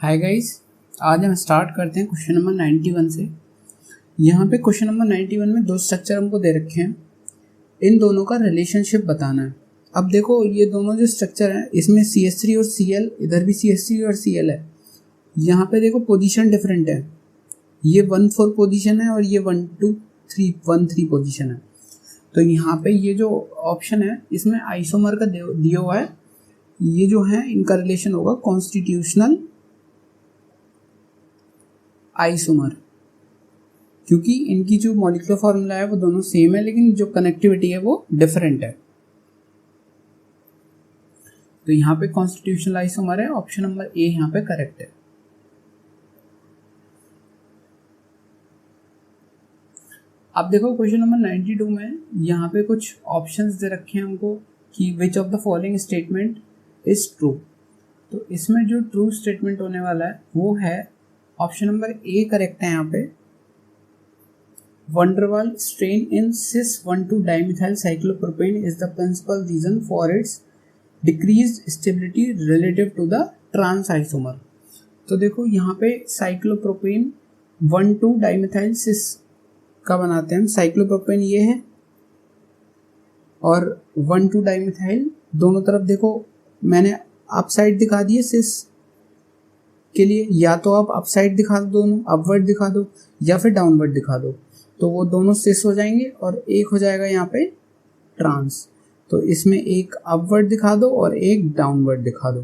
Hi guys, आज हम start करते हैं क्वेश्चन नंबर 91 से। यहाँ पे क्वेश्चन नंबर 91 में दो स्ट्रक्चर हमको दे रखे हैं, इन दोनों का रिलेशनशिप बताना है। अब देखो ये दोनों जो स्ट्रक्चर हैं इसमें CH3 और Cl, इधर भी CH3 और Cl है। यहाँ पे देखो पोजीशन डिफरेंट है, ये 1,4 पोजीशन है और ये 1,3 पोजीशन है। तो यहाँ पे ये जो ऑप्शन है इसमें आइसोमर का दिया हुआ है, ये जो है इनका रिलेशन होगा कॉन्स्टिट्यूशनल आइसोमर, क्योंकि इनकी जो मॉलिक्यूलर फॉर्मूला है वो दोनों सेम है लेकिन जो कनेक्टिविटी है वो डिफरेंट है। तो यहाँ पे कॉन्स्टिट्यूशनल आइसोमर है, ऑप्शन नंबर ए यहाँ पे करेक्ट है। अब देखो क्वेश्चन नंबर 92 में यहाँ पे कुछ ऑप्शंस दे रखे हैं हमको कि विच of the following statement is true. तो इसमें जो ट्रू स्टेटमेंट होने वाला है वो है ऑप्शन नंबर ए करेक्ट है। यहाँ पे van der Waals strain in cis 1,2 dimethyl cyclopropane is the principal reason for its decreased stability relative to the trans isomer. तो देखो यहाँ पे साइक्लोप्रोपेन 1,2 डाइमिथाइल सिस का बनाते हैं। साइक्लोप्रोपेन ये है और 1,2 डाइमिथाइल दोनों तरफ देखो मैंने अप साइड दिखा दिए सिस के लिए, या तो आप अप साइड दिखा दो, दोनों अपवर्ड दिखा दो या फिर डाउनवर्ड दिखा दो, तो वो दोनों सिस हो जाएंगे और एक हो जाएगा यहाँ पे ट्रांस। तो इसमें एक अपवर्ड दिखा दो और एक डाउनवर्ड दिखा दो।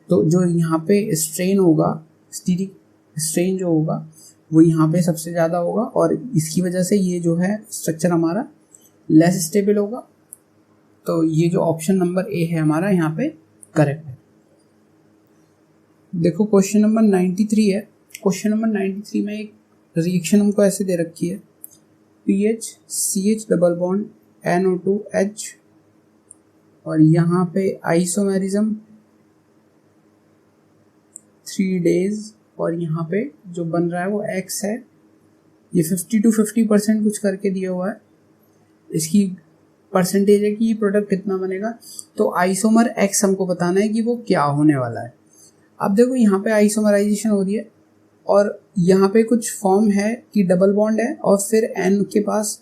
तो जो यहाँ पे स्ट्रेन होगा, स्टीरिक स्ट्रेन जो होगा वो यहाँ पे सबसे ज़्यादा होगा और इसकी वजह से ये जो है स्ट्रक्चर हमारा लेस स्टेबल होगा। तो ये जो ऑप्शन नंबर ए है हमारा यहाँ पे करेक्ट है। देखो क्वेश्चन नंबर 93 है। क्वेश्चन नंबर 93 में एक रिएक्शन हमको ऐसे दे रखी है, PH CH double bond NO2H और यहाँ पे आइसोमेरिज्म 3 days और यहाँ पे जो बन रहा है वो X है। ये 50 to 50% कुछ करके दिया हुआ है, इसकी परसेंटेज है कि प्रोडक्ट कितना बनेगा। तो आइसोमर X हमको बताना है कि वो क्या होने वाला है। अब देखो यहाँ पे आइसोमराइजेशन हो रही है और यहाँ पे कुछ फॉर्म है कि डबल बॉन्ड है और फिर N के पास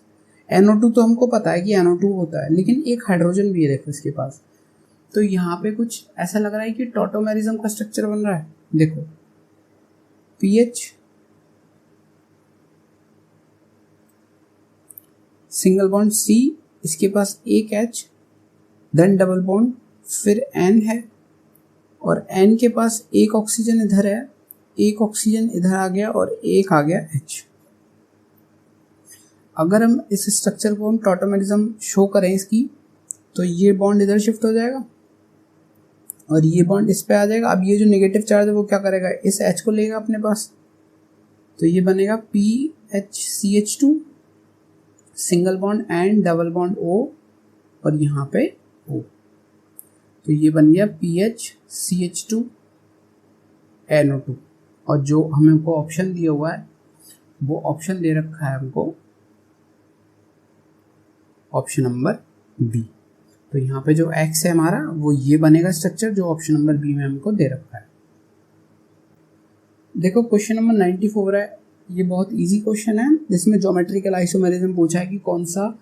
NO2, तो हमको पता है कि NO2 होता है लेकिन एक हाइड्रोजन भी है देखो इसके पास। तो यहाँ पे कुछ ऐसा लग रहा है कि टॉटोमेरिज्म का स्ट्रक्चर बन रहा है। देखो PH सिंगल बॉन्ड C, इसके पास एक H, देन डबल बॉन्ड, फिर N है और N के पास एक ऑक्सीजन इधर है, एक ऑक्सीजन इधर आ गया और एक आ गया H। अगर हम इस स्ट्रक्चर को हम टॉटोमेरिज्म शो करें इसकी, तो ये बॉन्ड इधर शिफ्ट हो जाएगा और ये बॉन्ड इस पे आ जाएगा। अब ये जो नेगेटिव चार्ज है वो क्या करेगा, इस H को लेगा अपने पास, तो ये बनेगा PHCH2 single bond and double bond O और यहाँ पे O। तो ये बन गया PHCH2 NO2 और जो हमको ऑप्शन दिया हुआ है वो ऑप्शन दे रखा है हमको ऑप्शन नंबर बी। तो यहाँ पे जो X है हमारा वो ये बनेगा स्ट्रक्चर जो ऑप्शन नंबर बी में हमको दे रखा है। देखो क्वेश्चन नंबर 94 है, ये बहुत इजी क्वेश्चन है जिसमें ज्योमेट्रिकल आइसोमेरिज्म पूछा है कि कौन सा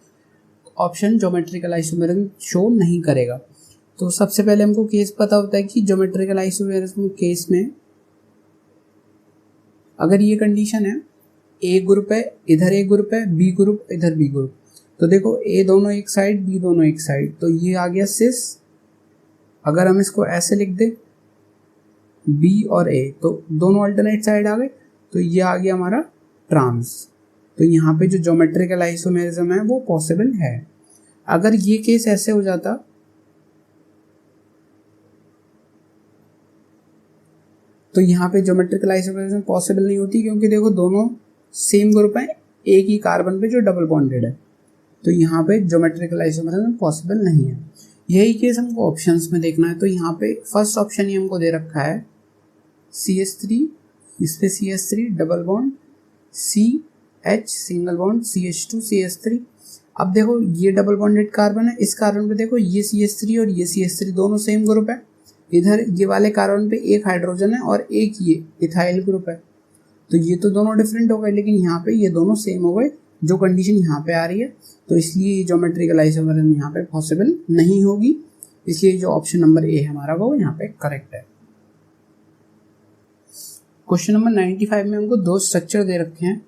ऑप्शन ज्योमेट्रिकल आइसोमेरिज्म शो नहीं करेगा। तो सबसे पहले हमको केस पता होता है कि ज्योमेट्रिकल आइसोमेरिज्म केस में अगर ये कंडीशन है, ए ग्रुप है इधर, ए ग्रुप है, बी ग्रुप इधर, बी ग्रुप, तो देखो ए दोनों एक साइड, बी दोनों एक साइड, तो ये आ गया सिस। अगर हम इसको ऐसे लिख दे बी और ए, तो दोनों अल्टरनेट साइड आ गए, तो ये आ गया हमारा ट्रांस। तो यहाँ पे जो ज्योमेट्रिकल आइसोमेरिज्म है वो पॉसिबल है। अगर ये केस ऐसे हो जाता तो यहाँ पे ज्योमेट्रिकल आइसोमेरिज्म पॉसिबल नहीं होती, क्योंकि देखो दोनों सेम ग्रुप है, एक ही कार्बन पे जो डबल बॉन्डेड है, तो यहाँ पे ज्योमेट्रिकल आइसोमेरिज्म पॉसिबल नहीं है। यही केस हमको ऑप्शंस में देखना है। तो यहाँ पे फर्स्ट ऑप्शन ही हमको दे रखा है CH3, इस पे CH3 double bond, CH single bond, CH2 CH3। अब देखो ये डबल बॉन्डेड कार्बन है, इस कार्बन पे देखो ये CH3 और ये CH3 दोनों सेम ग्रुप है, इधर ये वाले कार्बन पे एक हाइड्रोजन है और एक ये इथाइल ग्रुप है, तो ये तो दोनों डिफरेंट हो गए, लेकिन यहाँ पे ये दोनों सेम हो गए जो कंडीशन यहाँ पे आ रही है, तो इसलिए ज्योमेट्रिकल आइसोमरिज्म यहाँ पे पॉसिबल नहीं होगी, इसलिए जो ऑप्शन नंबर ए हमारा वो यहाँ पे करेक्ट है। क्वेश्चन नंबर 95 में हमको दो स्ट्रक्चर दे रखे हैं।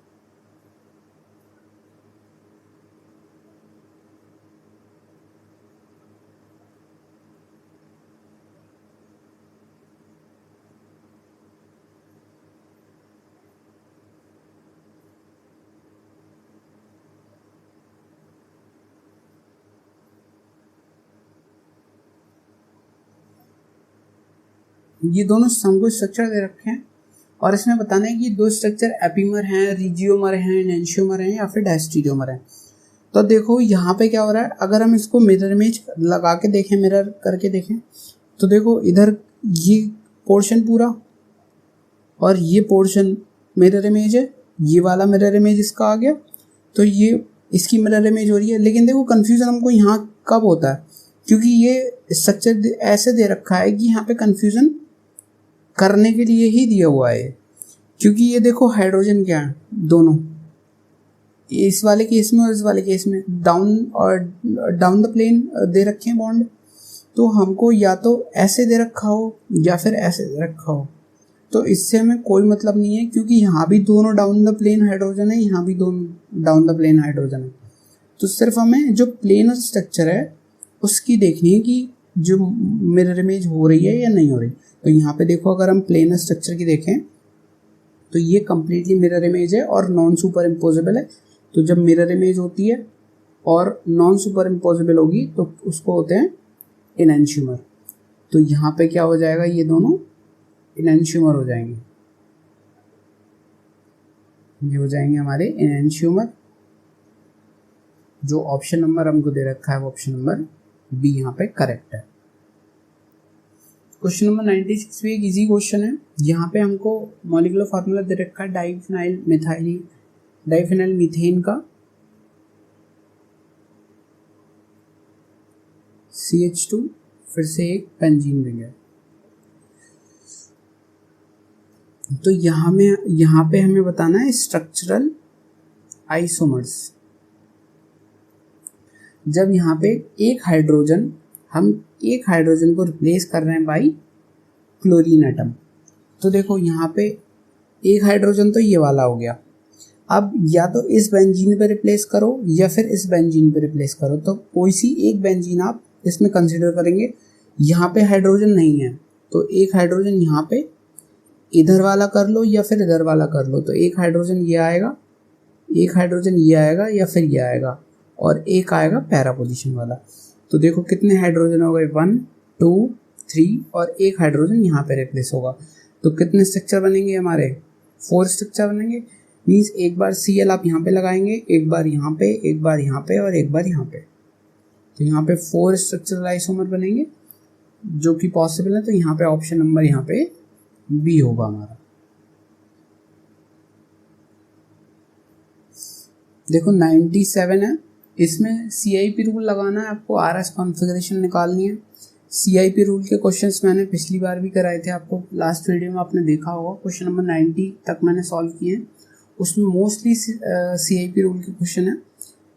ये दोनों हमको स्ट्रक्चर दे रखे हैं और इसमें बताना है कि दो स्ट्रक्चर एपीमर हैं, रिजियोमर हैं, एनेंशियोमर हैं या फिर डायस्टीरियोमर हैं। तो देखो यहाँ पे क्या हो रहा है, अगर हम इसको मिरर इमेज लगा के देखें, मिरर करके देखें, तो देखो इधर ये पोर्शन पूरा और ये पोर्शन मिरर इमेज है, ये वाला मिरर इमेज इसका आ गया, तो ये इसकी मिरर इमेज हो रही है। लेकिन देखो कन्फ्यूज़न हमको यहाँ कब होता है, क्योंकि ये स्ट्रक्चर ऐसे दे रखा है कि यहाँ पे कन्फ्यूज़न करने के लिए ही दिया हुआ है, क्योंकि ये देखो हाइड्रोजन क्या है दोनों, इस वाले केस में और इस वाले केस में डाउन द प्लेन दे रखे हैं बॉन्ड, तो हमको या तो ऐसे दे रखा हो या फिर ऐसे दे रखा हो, तो इससे हमें कोई मतलब नहीं है, क्योंकि यहाँ भी दोनों डाउन द प्लेन हाइड्रोजन है, यहाँ भी दोनों डाउन द प्लेन हाइड्रोजन है, तो सिर्फ हमें जो प्लेनर स्ट्रक्चर है उसकी देखनी है कि जो मिरर इमेज हो रही है या नहीं हो रही। तो यहाँ पे देखो अगर हम प्लेनर स्ट्रक्चर की देखें तो ये कम्प्लीटली मिरर इमेज है और नॉन सुपर इम्पोजिबल है, तो जब मिरर इमेज होती है और नॉन सुपर इम्पोजिबल होगी तो उसको होते हैं एनेंशियोमर। तो यहाँ पे क्या हो जाएगा, ये दोनों एनेंशियोमर हो जाएंगे, ये हो जाएंगे हमारे एनेंशियोमर। जो ऑप्शन नंबर हमको दे रखा है वो ऑप्शन नंबर बी यहाँ पे करेक्ट है। क्वेश्चन नंबर 96 भी एक इजी क्वेश्चन है। यहाँ पे हमको मॉलिक्यूलर फार्मूला दे रखा है डाइफिनाइल मीथेन का CH2, फिर से एक बेंजीन रिंग है। तो यहाँ पे हमें बताना है स्ट्रक्चरल आइसोमर्स। जब यहाँ पे हम एक हाइड्रोजन को रिप्लेस कर रहे हैं बाई क्लोरीन एटम, तो देखो यहाँ पे एक हाइड्रोजन तो ये वाला हो गया, अब या तो इस बेंजीन पे रिप्लेस करो या फिर इस बेंजीन पे रिप्लेस करो, तो कोई सी एक बेंजीन आप इसमें कंसिडर करेंगे। यहाँ पे हाइड्रोजन नहीं है तो एक हाइड्रोजन यहाँ पे इधर वाला कर लो या फिर इधर वाला कर लो, तो एक हाइड्रोजन ये आएगा, एक हाइड्रोजन ये आएगा या फिर ये आएगा, और एक आएगा पैरा पोजीशन वाला। तो देखो कितने हाइड्रोजन हो गए, 1 2 3 और एक हाइड्रोजन यहाँ पे रिप्लेस होगा, तो कितने स्ट्रक्चर बनेंगे हमारे, 4 स्ट्रक्चर बनेंगे। मीन्स एक बार Cl आप यहाँ पे लगाएंगे, एक बार यहाँ पे, एक बार यहाँ पे और एक बार यहाँ पे, तो यहाँ पे 4 स्ट्रक्चरल आइसोमर बनेंगे जो कि पॉसिबल है। तो यहाँ पे ऑप्शन नंबर यहाँ पे बी होगा हमारा। देखो 97 है, इसमें CIP रूल लगाना है आपको, RS कॉन्फ़िगरेशन निकालनी है। CIP रूल के क्वेश्चंस मैंने पिछली बार भी कराए थे आपको, लास्ट वीडियो में आपने देखा होगा, क्वेश्चन नंबर 90 तक मैंने सॉल्व किए हैं, उसमें मोस्टली CIP रूल के क्वेश्चन है,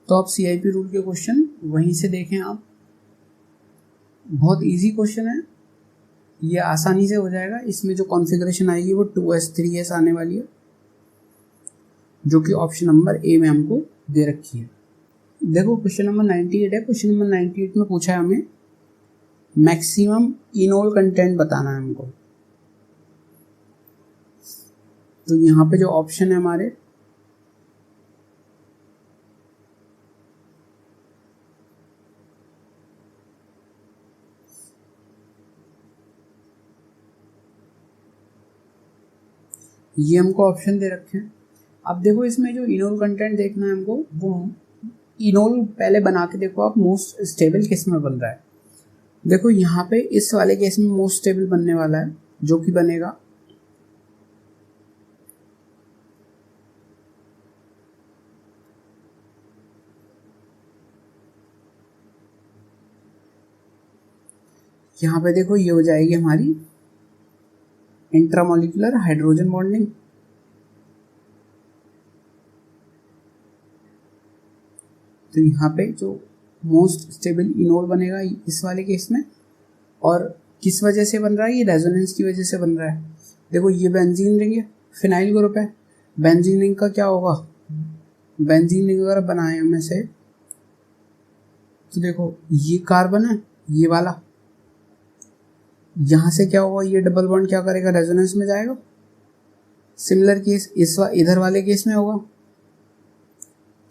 तो आप CIP रूल के क्वेश्चन वहीं से देखें आप, बहुत इजी क्वेश्चन है, ये आसानी से हो जाएगा। इसमें जो कॉन्फ़िगरेशन आएगी वो 2s 3s आने वाली है, जो कि ऑप्शन नंबर ए में हमको दे रखी है। देखो क्वेश्चन नंबर 98 है, क्वेश्चन नंबर 98 में पूछा है हमें मैक्सिमम इनोल कंटेंट बताना है हमको। तो यहाँ पे जो ऑप्शन है हमारे, ये हमको ऑप्शन दे रखे हैं। अब देखो इसमें जो इनोल कंटेंट देखना है हमको, वो इनोल पहले बना के देखो आप मोस्ट स्टेबल किस में बन रहा है। देखो यहाँ पे इस वाले केस में मोस्ट स्टेबल बनने वाला है, जो कि बनेगा यहाँ पे देखो ये हो जाएगी हमारी इंट्रामोलिकुलर हाइड्रोजन बॉन्डिंग। तो यहाँ पे जो मोस्ट स्टेबल इनोल बनेगा इस वाले केस में, और किस वजह से बन रहा है, ये रेजोनेंस की वजह से बन रहा है। देखो ये बेंजीन रिंग है, फिनाइल ग्रुप है, बेंजीन रिंग का क्या होगा, बेंजीन रिंग अगर बनाए हमें से, तो देखो ये कार्बन है ये वाला, यहाँ से क्या होगा, ये डबल बॉन्ड क्या करेगा, रेजोनेंस में जाएगा। सिमिलर केस इधर वाले केस में होगा।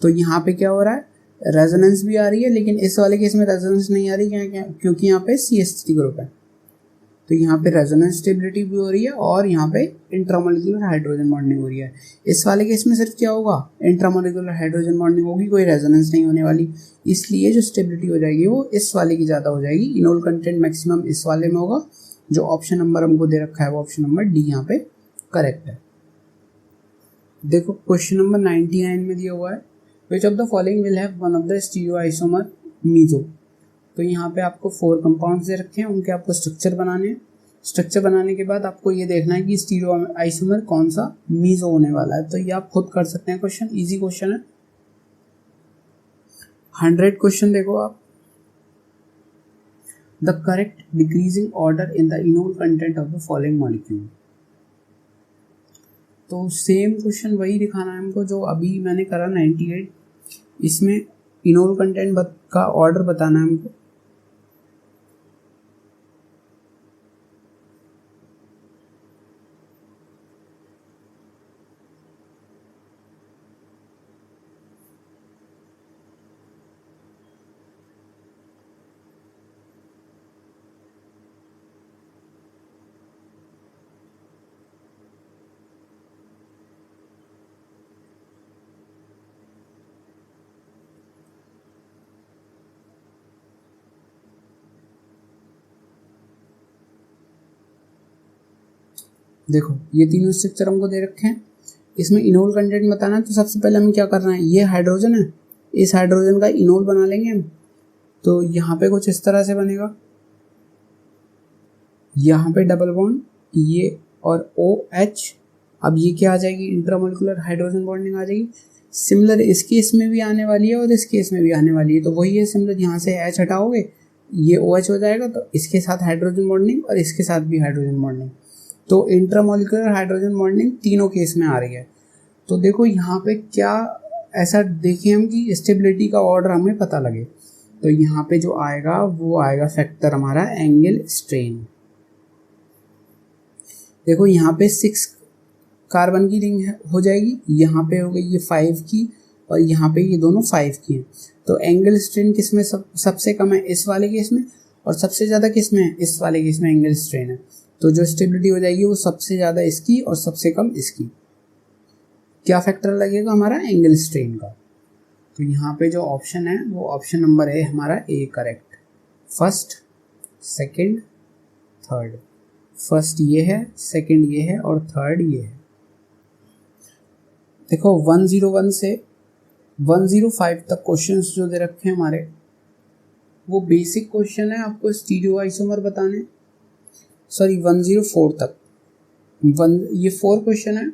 तो यहाँ पे क्या हो रहा है, रेजोनेंस भी आ रही है, लेकिन इस वाले केस में रेजोनेंस नहीं आ रही, क्योंकि यहाँ पे CH3 ग्रुप है। तो यहाँ पे रेजोनेंस स्टेबिलिटी भी हो रही है और यहाँ पे इंट्रामोलिकुलर हाइड्रोजन बॉन्डिंग हो रही है। इस वाले केस में सिर्फ क्या होगा, इंट्रामोलिकुलर हाइड्रोजन बॉन्डिंग होगी, कोई रेजोनेंस नहीं होने वाली, इसलिए जो स्टेबिलिटी हो जाएगी वो इस वाले की ज़्यादा हो जाएगी। इनोल कंटेंट मैक्सिमम इस वाले में होगा। जो ऑप्शन नंबर हमको दे रखा है वो ऑप्शन नंबर डी यहाँ पे करेक्ट है। देखो क्वेश्चन नंबर 99 में दिया हुआ है, which of the following will have one of the stereoisomer meso. तो यहाँ पे आपको 4 कंपाउंड्स दे रखे हैं, उनके आपको स्ट्रक्चर बनाने हैं। स्ट्रक्चर बनाने के बाद आपको ये देखना है कि स्टीरियोआइसोमर कौन सा मीजो होने वाला है। तो ये आप खुद कर सकते हैं, क्वेश्चन इजी क्वेश्चन है। 100 क्वेश्चन देखो आप। The correct decreasing order in the enol content of the following molecule. तो सेम क्वेश्चन वही दिखाना है हमको जो अभी मैंने करा 98। इसमें इनोल कंटेंट का ऑर्डर बताना है हमको। देखो ये तीनों स्ट्रक्चर हमको दे रखे हैं, इसमें इनोल कंटेंट बताना है। तो सबसे पहले हमें क्या करना है, ये हाइड्रोजन है, इस हाइड्रोजन का इनोल बना लेंगे हम। तो यहाँ पे कुछ इस तरह से बनेगा, यहाँ पे डबल बॉन्ड ये और OH। अब ये क्या आ जाएगी, इंट्रामोलिकुलर हाइड्रोजन बॉन्डिंग आ जाएगी। सिमिलर इस केस में भी आने वाली है और इस केस में भी आने वाली है। तो वही है सिमिलर, यहाँ से H हटाओगे ये OH हो जाएगा, तो इसके साथ हाइड्रोजन बॉन्डिंग और इसके साथ भी हाइड्रोजन बॉन्डिंग। तो इंट्रामोलिकुलर हाइड्रोजन बॉन्डिंग तीनों केस में आ रही है। तो देखो यहाँ पे क्या ऐसा देखिए हम कि स्टेबिलिटी का ऑर्डर हमें पता लगे। तो यहाँ पे जो आएगा वो आएगा फैक्टर हमारा एंगल स्ट्रेन। देखो यहाँ पे 6 कार्बन की रिंग हो जाएगी, यहाँ पे हो गई ये 5 की, और यहाँ पे ये दोनों 5 की हैं। तो एंगल स्ट्रेन किस में सबसे कम है, इस वाले केस में, और सबसे ज़्यादा किस में है, इस वाले केस में एंगल स्ट्रेन है। तो जो स्टेबिलिटी हो जाएगी वो सबसे ज़्यादा इसकी और सबसे कम इसकी। क्या फैक्टर लगेगा हमारा, एंगल स्ट्रेन का। तो यहाँ पे जो ऑप्शन है वो ऑप्शन नंबर है हमारा A correct. First, second, third. First ये है, सेकंड ये है और थर्ड ये है। देखो 101 से 105 तक क्वेश्चंस जो दे रखे हैं हमारे, वो बेसिक क्वेश्चन है आपको स्टीरियो आइसोमर बताने। सॉरी 104 तक ये 4 क्वेश्चन है।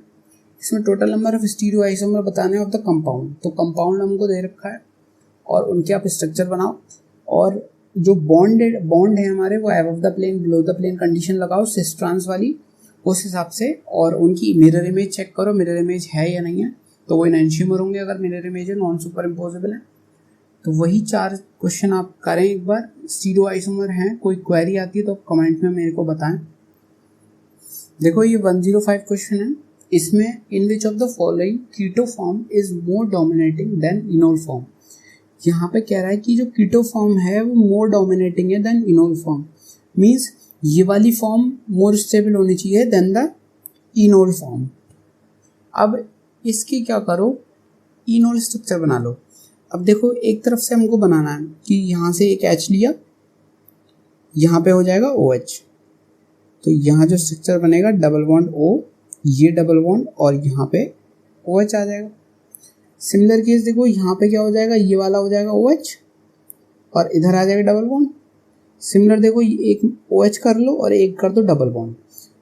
इसमें total number of stereo isomer बताने ऑफ द कंपाउंड। तो कंपाउंड हमको दे रखा है और उनके आप स्ट्रक्चर बनाओ, और जो बॉन्ड है हमारे वो above the plane below the plane condition लगाओ सिस ट्रांस वाली, उस हिसाब से, और उनकी मिरर इमेज चेक करो, मिरर इमेज है या नहीं है। तो वो एनहांसिमर होंगे अगर मिरर इमेज है, नॉन सुपर इम्पोजेबल है। तो वही 4 क्वेश्चन आप करें एक बार। स्टीरियो आइसोमर हैं, कोई क्वेरी आती है तो कमेंट में मेरे को बताएं। देखो ये 105 क्वेश्चन है। इसमें in which of the following keto form is more dominating than enol form. यहाँ पे कह रहा है कि जो कीटो फॉर्म है वो मोर डोमिनेटिंग है देन इनोल फॉर्म। मीन्स ये वाली फॉर्म मोर स्टेबल होनी चाहिए देन द इनोल फॉर्म। अब इसकी क्या करो, इनोल स्ट्रक्चर बना लो। अब देखो एक तरफ से हमको बनाना है कि यहाँ से एक H लिया, यहाँ पे हो जाएगा OH। तो यहाँ जो स्ट्रक्चर बनेगा डबल बॉन्ड O, ये डबल बॉन्ड और यहाँ पे OH आ जाएगा। सिमिलर केस देखो यहाँ पे क्या हो जाएगा, ये वाला हो जाएगा OH और इधर आ जाएगा डबल बॉन्ड। सिमिलर देखो एक OH कर लो और एक कर दो डबल बॉन्ड।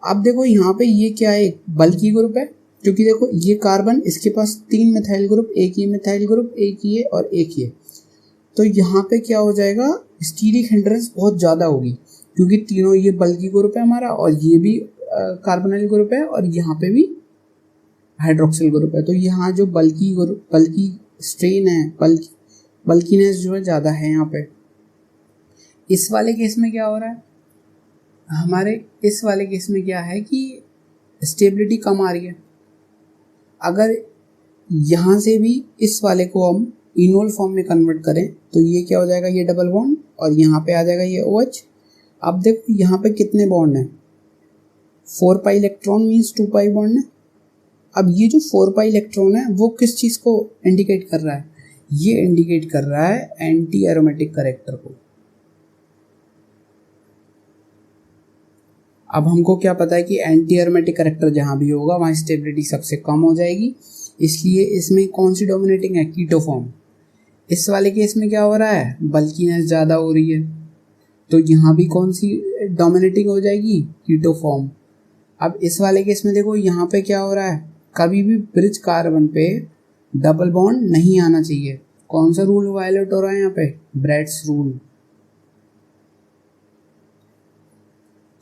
अब देखो यहाँ पे ये क्या है, बल्की ग्रुप है, क्योंकि देखो ये कार्बन इसके पास 3 मिथाइल ग्रुप, एक ये मिथाइल ग्रुप, एक ये और एक ये। तो यहाँ पे क्या हो जाएगा, स्टीरिक हिंड्रेंस बहुत ज़्यादा होगी, क्योंकि तीनों ये बल्की ग्रुप है हमारा और ये भी कार्बोनाइल ग्रुप है और यहाँ पे भी हाइड्रोक्सिल ग्रुप है। तो यहाँ जो बल्की स्ट्रेन है, बल्कीनेस जो है ज़्यादा है यहाँ पे। इस वाले केस में क्या हो रहा है, हमारे इस वाले केस में क्या है कि स्टेबिलिटी कम आ रही है। अगर यहाँ से भी इस वाले को हम इनोल फॉर्म में कन्वर्ट करें तो ये क्या हो जाएगा, ये डबल बॉन्ड और यहाँ पे आ जाएगा ये OH। अब देखो यहाँ पे कितने बॉन्ड हैं, 4 pi electron means 2 pi bond है। अब ये जो 4 पाई इलेक्ट्रॉन है वो किस चीज़ को इंडिकेट कर रहा है, ये इंडिकेट कर रहा है एंटी एरोमेटिक कैरेक्टर को। अब हमको क्या पता है कि एंटी एरोमेटिक कैरेक्टर जहाँ भी होगा वहाँ स्टेबिलिटी सबसे कम हो जाएगी, इसलिए इसमें कौन सी डोमिनेटिंग है, कीटो फॉर्म। इस वाले केस में क्या हो रहा है, बल्कीनेस ज़्यादा हो रही है, तो यहाँ भी कौन सी डोमिनेटिंग हो जाएगी, कीटो फॉर्म। अब इस वाले केस में देखो यहाँ पे क्या हो रहा है, कभी भी ब्रिज कार्बन पे डबल बॉन्ड नहीं आना चाहिए। कौन सा रूल वायलेट हो रहा है यहाँ पे, ब्रैड्स रूल।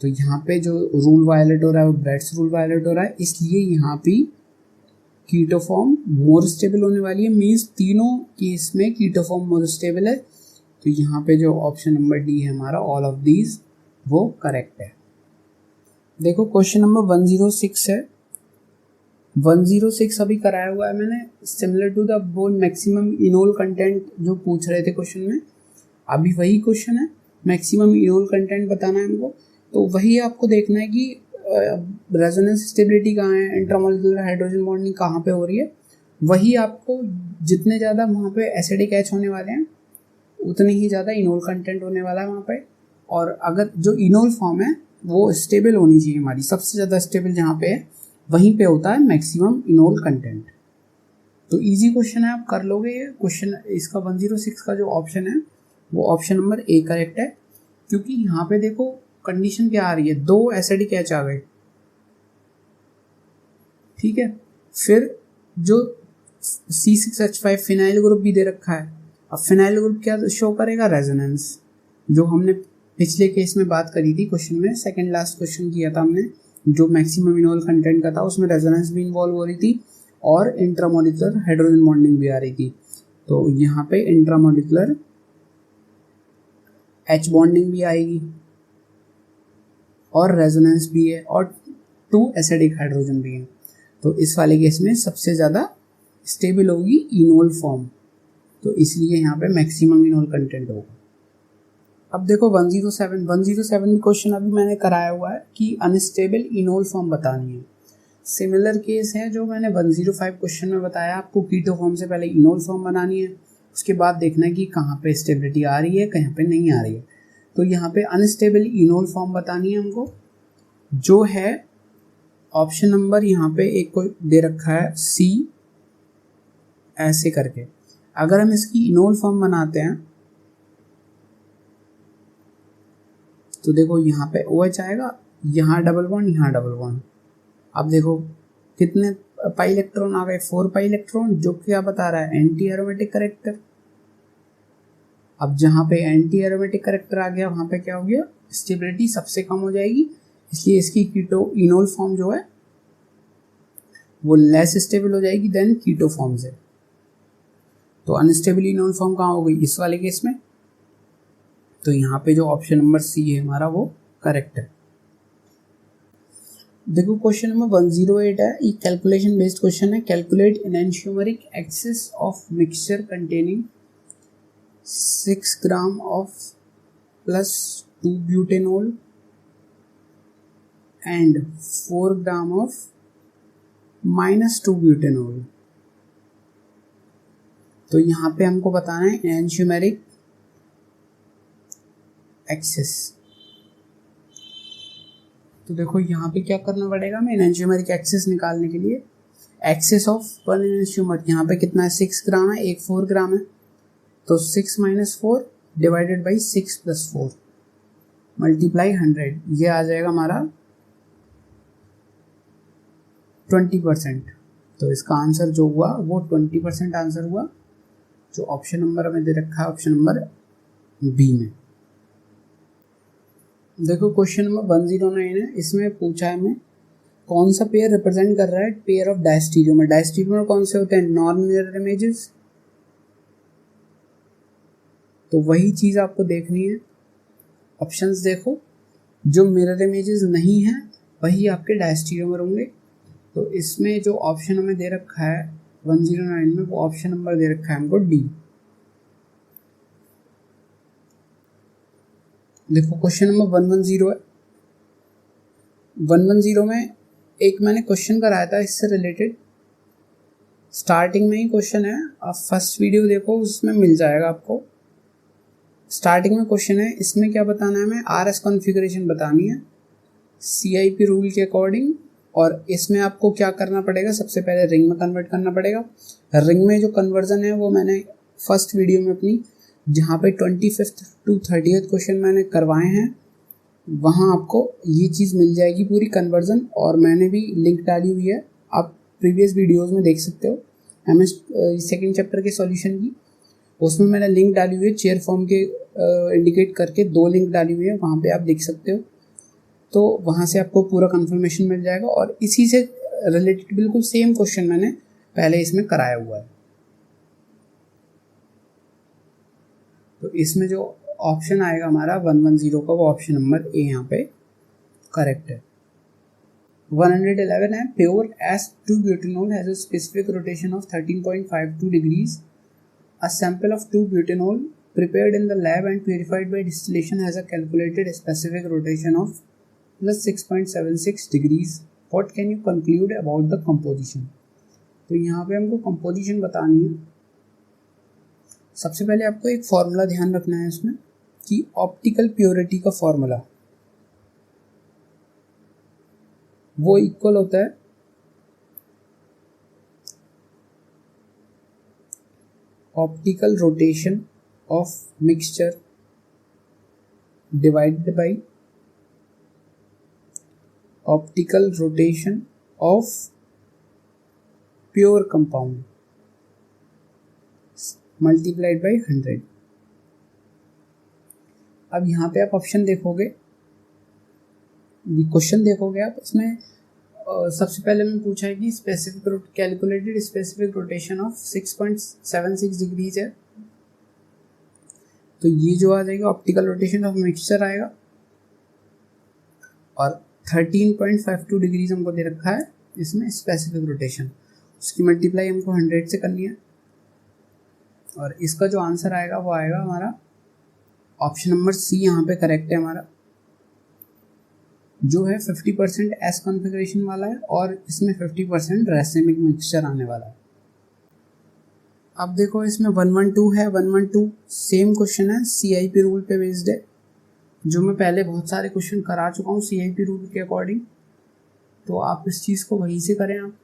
तो यहाँ पे जो रूल वायलेट हो रहा है वो ब्रैड्स रूल वायलेट हो रहा है, इसलिए यहाँ पे कीटो फॉर्म मोर स्टेबल होने वाली है। मीन्स तीनों केस में कीटो फॉर्म मोर स्टेबल है। तो यहाँ पे जो ऑप्शन नंबर डी है हमारा, ऑल ऑफ दीज, वो करेक्ट है। देखो क्वेश्चन नंबर 106 है, 106 अभी कराया हुआ है मैंने, सिमिलर टू द बोल मैक्सिमम इनोल कंटेंट जो पूछ रहे थे क्वेश्चन में, अभी वही क्वेश्चन है, मैक्सिमम इनोल कंटेंट बताना है हमको। तो वही आपको देखना है कि रेजोनेंस स्टेबिलिटी कहाँ है, इंट्रामोलिकुलर हाइड्रोजन बॉन्डिंग कहाँ पे हो रही है। वही आपको जितने ज़्यादा वहाँ पे एसिडिक एच होने वाले हैं उतने ही ज़्यादा इनोल कंटेंट होने वाला है वहाँ पे। और अगर जो इनोल फॉर्म है वो स्टेबल होनी चाहिए हमारी, सबसे ज़्यादा स्टेबल जहाँ पे है वहीं पे होता है मैक्सिमम इनोल कंटेंट। तो इजी क्वेश्चन है, आप कर लोगे ये क्वेश्चन। इसका 106 का जो ऑप्शन है वो ऑप्शन नंबर ए करेक्ट है, क्योंकि यहाँ पे देखो कंडीशन क्या आ रही है, 2 एसिडिक एच आ गए, ठीक है। फिर जो C6H5 फिनाइल ग्रुप भी दे रखा है। अब फिनाइल ग्रुप क्या शो करेगा, रेजोनेंस, जो हमने पिछले केस में बात करी थी क्वेश्चन में, सेकंड लास्ट क्वेश्चन किया था हमने, जो मैक्सिमम इनोल कंटेंट का था, उसमें रेजोनेंस भी इन्वॉल्व हो रही थी और इंट्रामोलिकुलर हाइड्रोजन बॉन्डिंग भी आ रही थी। तो यहाँ पे इंट्रामोलिकुलर H बॉन्डिंग भी आएगी और रेजोनेंस भी है और 2 एसिडिक हाइड्रोजन भी है। तो इस वाले केस में सबसे ज़्यादा स्टेबल होगी इनोल फॉर्म, तो इसलिए यहाँ पे मैक्सिमम इनोल कंटेंट होगा। अब देखो 107 में क्वेश्चन अभी मैंने कराया हुआ है कि अनस्टेबल इनोल फॉर्म बतानी है। सिमिलर केस है जो मैंने 105 क्वेश्चन में बताया, आपको कीटो फॉर्म से पहले इनोल फॉर्म बनानी है, उसके बाद देखना है कि कहाँ पे स्टेबिलिटी आ रही है, कहाँ पे नहीं आ रही है। तो यहाँ पे अनस्टेबल इनोल फॉर्म बतानी है हमको, जो है ऑप्शन नंबर यहाँ पे एक को दे रखा है C ऐसे करके। अगर हम इसकी इनोल फॉर्म बनाते हैं तो देखो यहाँ पे OH आएगा, यहाँ डबल बॉन्ड, यहाँ डबल बॉन्ड। अब देखो कितने पाई इलेक्ट्रॉन आ गए, 4 पाई इलेक्ट्रॉन, जो क्या बता रहा है, एंटी एरोमेटिक कैरेक्टर। अब जहाँ पे एंटी एरोमेटिक कैरेक्टर आ गया वहाँ पे क्या हो गया, स्टेबिलिटी सबसे कम हो जाएगी, इसलिए इसकी कीटो इनोल फॉर्म जो है वो लेस स्टेबल हो जाएगी देन कीटो फॉर्म से। तो अनस्टेबल इनोल फॉर्म कहाँ हो गई, इस वाले केस में। तो यहाँ पे जो ऑप्शन नंबर C है हमारा वो करेक्ट है। देखो क्वेश्चन नंबर 108 है, ये कैलकुलेशन बेस्ड क्वेश्चन है। Calculate enantiomeric excess of mixture containing 6 gram of plus 2 butanol and 4 gram of minus 2 butanol. तो यहाँ पे हमको बताना है एनेंटियोमेरिक एक्सेस। तो देखो यहाँ पे क्या करना पड़ेगा, हमें एनेंटियोमेरिक एक्सेस निकालने के लिए एक्सेस ऑफ वन एनेंटियोमर, यहाँ पे कितना है 6 ग्राम है, एक 4 ग्राम है, तो 6 - 4 डिवाइडेड बाई 6 + 4। मल्टीप्लाई 100, ये आ जाएगा हमारा 20%। तो इसका आंसर जो हुआ वो 20% आंसर हुआ, जो ऑप्शन नंबर हमें दे रखा है ऑप्शन नंबर बी में। देखो क्वेश्चन नंबर 109 है, इसमें पूछा है हमें कौन सा पेयर रिप्रेजेंट कर रहा है पेयर ऑफ डायस्टीरियोमर। डायस्टीरियोमर कौन से होते हैं? Non mirror images. तो वही चीज़ आपको देखनी है, ऑप्शंस देखो, जो मिरर इमेजेस नहीं है वही आपके डायस्टीरियोमर होंगे। तो इसमें जो ऑप्शन हमें दे रखा है 109 में, वो ऑप्शन नंबर दे रखा है हमको डी। देखो क्वेश्चन नंबर 110 है। 110 में एक मैंने क्वेश्चन कराया था इससे रिलेटेड, स्टार्टिंग में ही क्वेश्चन है, आप फर्स्ट वीडियो देखो उसमें मिल जाएगा आपको। स्टार्टिंग में क्वेश्चन है, इसमें क्या बताना है हमें? RS कॉन्फ़िगरेशन बतानी है CIP रूल के अकॉर्डिंग। और इसमें आपको क्या करना पड़ेगा? सबसे पहले रिंग में कन्वर्ट करना पड़ेगा। रिंग में जो कन्वर्जन है वो मैंने फर्स्ट वीडियो में अपनी, जहाँ पे 25th to 30th क्वेश्चन मैंने करवाए हैं, वहाँ आपको ये चीज़ मिल जाएगी पूरी कन्वर्जन। और मैंने भी लिंक डाली हुई है, आप प्रीवियस वीडियोज़ में देख सकते हो MS सेकेंड चैप्टर के सॉल्यूशन की, उसमें मैंने लिंक डाली हुई है चेयर फॉर्म के इंडिकेट करके 2 लिंक डाली हुई है, वहाँ पे आप देख सकते हो। तो वहाँ से आपको पूरा कंफर्मेशन मिल जाएगा। और इसी से रिलेटेड बिल्कुल सेम क्वेश्चन मैंने पहले इसमें कराया हुआ है। तो इसमें जो ऑप्शन आएगा हमारा 110 का, वो ऑप्शन नंबर ए यहाँ पे करेक्ट है। 111 है, pure S2-butanol has a specific rotation of 13.52 degrees. A sample of 2-butanol prepared in the lab and purified by distillation has a calculated specific rotation of plus 6.76 degrees. What can you conclude about the composition? तो यहाँ पे हमको composition बतानी है। सबसे पहले आपको एक फॉर्मूला ध्यान रखना है इसमें कि ऑप्टिकल प्योरिटी का फॉर्मूला वो इक्वल होता है optical rotation of mixture divided by optical rotation of pure compound multiplied by 100। अब यहाँ पे आप ऑप्शन देखोगे, क्वेश्चन देखोगे आप, इसमें सबसे पहले में पूछा है कि specific calculated specific rotation of 6.76 degrees है। तो ये जो आ जाएगा ऑप्टिकल रोटेशन ऑफ मिक्सचर आएगा, और 13.52 डिग्रीज हमको दे रखा है इसमें स्पेसिफिक रोटेशन, उसकी मल्टीप्लाई हमको 100 से करनी है। और इसका जो आंसर आएगा वो आएगा हमारा ऑप्शन नंबर सी यहाँ पे करेक्ट है हमारा, जो है 50% S कॉन्फ़िगरेशन वाला है और इसमें 50% रैसेमिक मिक्सचर आने वाला है। अब देखो इसमें 112 है, 112 सेम क्वेश्चन है, CIP रूल पे बेस्ड है, जो मैं पहले बहुत सारे क्वेश्चन करा चुका हूँ CIP रूल के अकॉर्डिंग। तो आप इस चीज़ को वहीं से करें आप।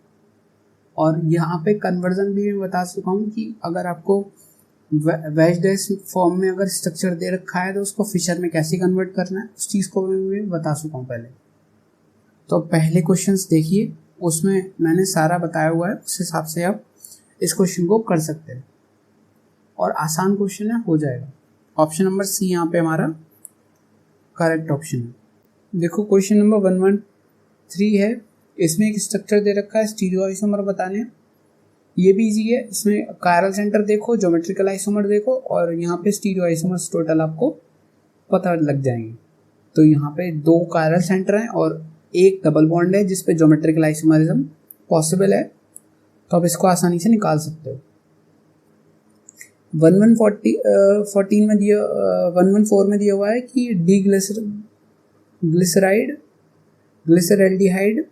और यहाँ पे कन्वर्जन भी मैं बता चुका हूँ कि अगर आपको वेज डैश फॉर्म में अगर स्ट्रक्चर दे रखा है तो उसको फिशर में कैसे कन्वर्ट करना है, उस चीज़ को मैं बता चुका हूँ पहले। तो पहले क्वेश्चंस देखिए, उसमें मैंने सारा बताया हुआ है, उस हिसाब से आप इस क्वेश्चन को कर सकते हैं और आसान क्वेश्चन है, हो जाएगा। ऑप्शन नंबर सी यहाँ पे हमारा करेक्ट ऑप्शन है। देखो क्वेश्चन नंबर 113 है, इसमें एक स्ट्रक्चर दे रखा है स्टीरियो आइसोमर बताने, ये भी इजी है। इसमें कायरल सेंटर देखो, ज्योमेट्रिकल आइसोमर देखो, और यहाँ पे स्टीरियो आइसोमर्स टोटल आपको पता लग जाएंगे। तो यहाँ पे 2 कायरल सेंटर हैं और एक डबल बॉन्ड है जिसपे ज्योमेट्रिकल आइसोमरिज्म पॉसिबल है, तो आप इसको आसानी से निकाल सकते हो। 114 में दिया 114 में दिया हुआ है कि डी ग्लिसरैल्डिहाइड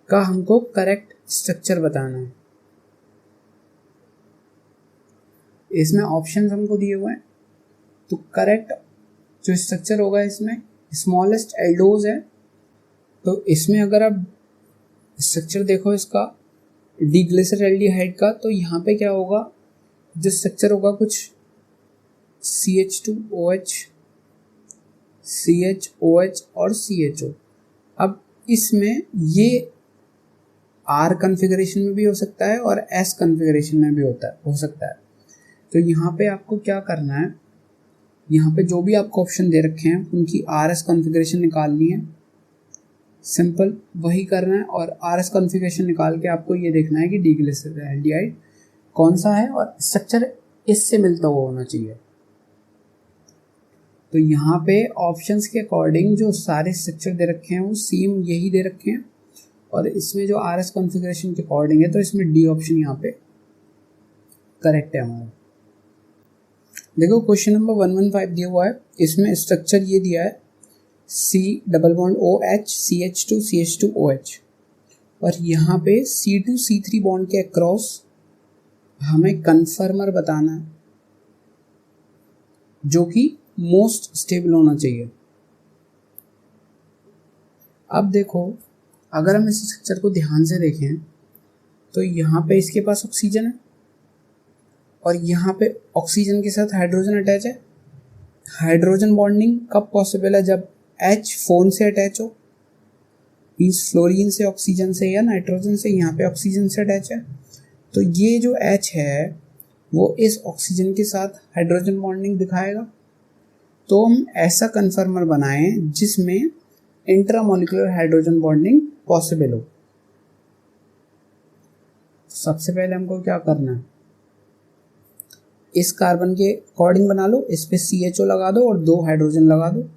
का हमको करेक्ट स्ट्रक्चर बताना है। इसमें ऑप्शंस हमको दिए हुए हैं, तो करेक्ट जो स्ट्रक्चर होगा इसमें स्मॉलेस्ट एल्डोज है। तो इसमें अगर आप स्ट्रक्चर देखो इसका डिग्लिसरैल्डिहाइड का, तो यहाँ पे क्या होगा, जो स्ट्रक्चर होगा कुछ CH2OH CHOH और CHO। अब इसमें ये R कॉन्फ़िगरेशन में भी हो सकता है और S कॉन्फ़िगरेशन में भी हो सकता है। तो यहाँ पे आपको क्या करना है, यहाँ पे जो भी आपको ऑप्शन दे रखे हैं उनकी RS कॉन्फ़िगरेशन निकालनी है, सिंपल वही करना है। और RS कॉन्फ़िगरेशन निकाल के आपको ये देखना है कि डिग्लिसरैल्डिहाइड कौन सा है और स्ट्रक्चर इससे मिलता हुआ होना चाहिए। तो यहाँ पे ऑप्शंस के अकॉर्डिंग जो सारे स्ट्रक्चर दे रखे हैं वो सेम यही दे रखे हैं, और इसमें जो RS कॉन्फ़िगरेशन के अकॉर्डिंग है तो इसमें डी ऑप्शन यहाँ पे करेक्ट है हमारा। देखो क्वेश्चन नंबर 115 दिया हुआ है, इसमें स्ट्रक्चर ये दिया है C double bond OH CH2 CH2 OH, और यहाँ पे C2 C3 बॉन्ड के अक्रॉस हमें कन्फर्मर बताना है जो कि मोस्ट स्टेबल होना चाहिए। अब देखो अगर हम इस स्ट्रक्चर को ध्यान से देखें तो यहाँ पे इसके पास ऑक्सीजन है और यहाँ पे ऑक्सीजन के साथ हाइड्रोजन अटैच है। हाइड्रोजन बॉन्डिंग कब पॉसिबल है, जब H फोन से अटैच हो, मीन्स फ्लोरीन से ऑक्सीजन से या नाइट्रोजन से, यहाँ पे ऑक्सीजन से अटैच है। तो ये जो H है वो इस ऑक्सीजन के साथ हाइड्रोजन बॉन्डिंग दिखाएगा। तो हम ऐसा कन्फर्मर बनाएं जिसमें इंट्रामोलिकुलर हाइड्रोजन बॉन्डिंग पॉसिबल हो। सबसे पहले हमको क्या करना है, इस कार्बन के अकॉर्डिंग बना लो, इस पे CHO लगा दो और 2 हाइड्रोजन लगा दो।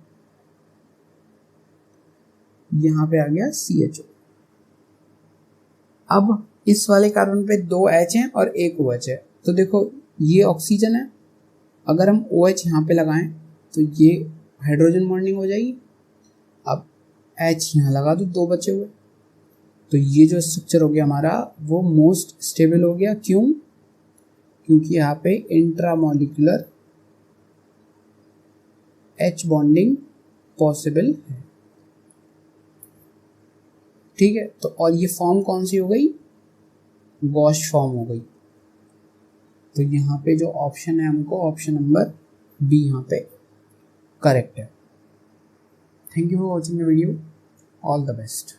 यहाँ पे आ गया CHO। अब इस वाले कार्बन पे 2 H हैं और 1 OH है। तो देखो ये ऑक्सीजन है, अगर हम OH यहाँ पे लगाएं तो ये हाइड्रोजन बॉन्डिंग हो जाएगी। अब H यहाँ लगा दो, 2 बचे हुए। तो ये जो स्ट्रक्चर हो गया हमारा वो मोस्ट स्टेबल हो गया। क्यों? क्योंकि यहाँ पे इंट्रामोलिकुलर H बॉन्डिंग पॉसिबल है। ठीक है, तो और ये फॉर्म कौन सी हो गई, गॉश फॉर्म हो गई। तो यहाँ पे जो ऑप्शन है हमको ऑप्शन नंबर B यहाँ पे करेक्ट है। Thank you for watching the video, all the best.